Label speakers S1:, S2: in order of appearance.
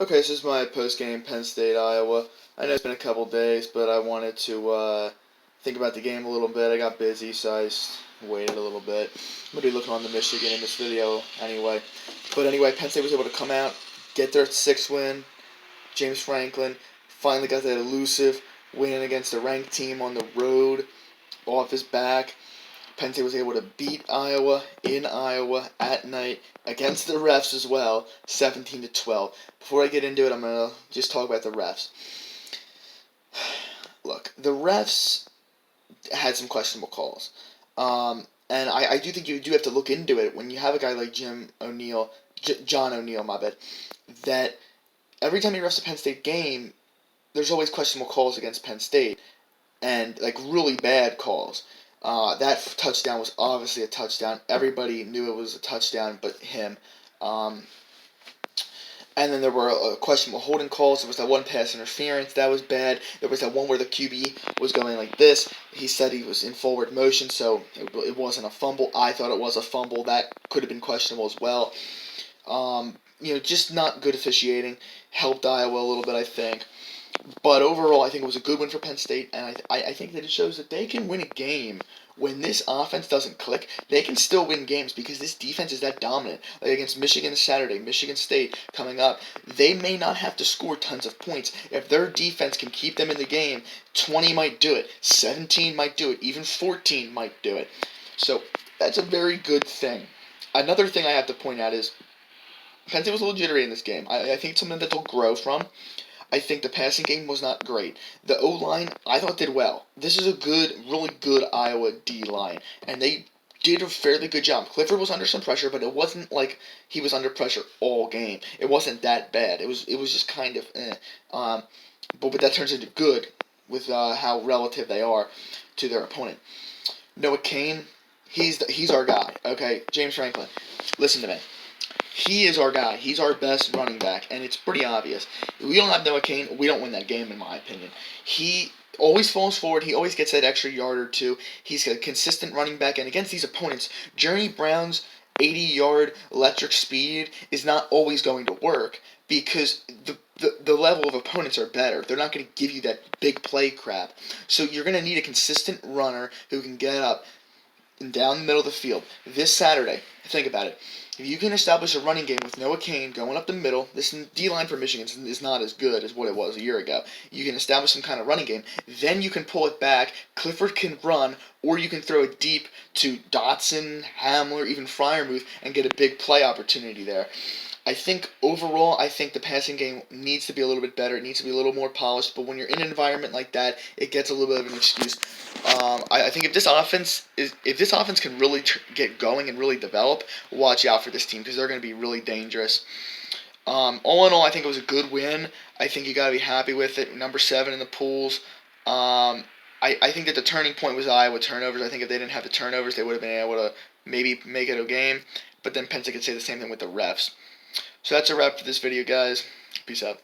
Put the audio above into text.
S1: Okay, so this is my post-game Penn State, Iowa. I know it's been a couple days, but I wanted to think about the game a little bit. I got busy, so I just waited a little bit. I'm going to be looking on the Michigan in this video anyway. But anyway, Penn State was able to come out, get their sixth win. James Franklin finally got that elusive win against a ranked team on the road off his back. Penn State was able to beat Iowa in Iowa at night against the refs as well, 17-12. Before I get into it, I'm gonna just talk about the refs. Look, the refs had some questionable calls, and I do think you do have to look into it when you have a guy like John O'Neill, my bad. That every time he refs a Penn State game, there's always questionable calls against Penn State, and like really bad calls. That touchdown was obviously a touchdown. Everybody knew it was a touchdown, but him. Um, and then there were questionable holding calls. There was that one pass interference that was bad. There was that one where the QB was going like this. He said he was in forward motion, so it wasn't a fumble. I thought it was a fumble. That could have been questionable as well. Just not good officiating. Helped Iowa a little bit, I think. But overall, I think it was a good win for Penn State, and I think that it shows that they can win a game when this offense doesn't click. They can still win games because this defense is that dominant. Like against Michigan Saturday, Michigan State coming up, they may not have to score tons of points. If their defense can keep them in the game, 20 might do it, 17 might do it, even 14 might do it. So that's a very good thing. Another thing I have to point out is Penn State was a little jittery in this game. I think it's something that they'll grow from. I think the passing game was not great. The O line, I thought, did well. This is a good, really good Iowa D line, and they did a fairly good job. Clifford was under some pressure, but it wasn't like he was under pressure all game. It wasn't that bad. It was just kind of but that turns into good with how relative they are to their opponent. Noah Kane, he's our guy. Okay, James Franklin, listen to me. He is our guy. He's our best running back, and it's pretty obvious. If we don't have Noah Kane, we don't win that game, in my opinion. He always falls forward. He always gets that extra yard or two. He's a consistent running back, and against these opponents, Journey Brown's 80-yard electric speed is not always going to work because the level of opponents are better. They're not going to give you that big play crap. So you're going to need a consistent runner who can get up and down the middle of the field. This Saturday, think about it. If you can establish a running game with Noah Kane going up the middle, this D-line for Michigan is not as good as what it was a year ago. You can establish some kind of running game. Then you can pull it back. Clifford can run, or you can throw it deep to Dotson, Hamler, even Fryermuth, and get a big play opportunity there. I think overall, I think the passing game needs to be a little bit better. It needs to be a little more polished. But when you're in an environment like that, it gets a little bit of an excuse. I think if this offense can really get going and really develop, watch out for this team because they're going to be really dangerous. All in all, I think it was a good win. I think you got to be happy with it. Number 7 in the pools. I think that the turning point was Iowa turnovers. I think if they didn't have the turnovers, they would have been able to maybe make it a game. But then Penn State could say the same thing with the refs. So that's a wrap for this video, guys. Peace out.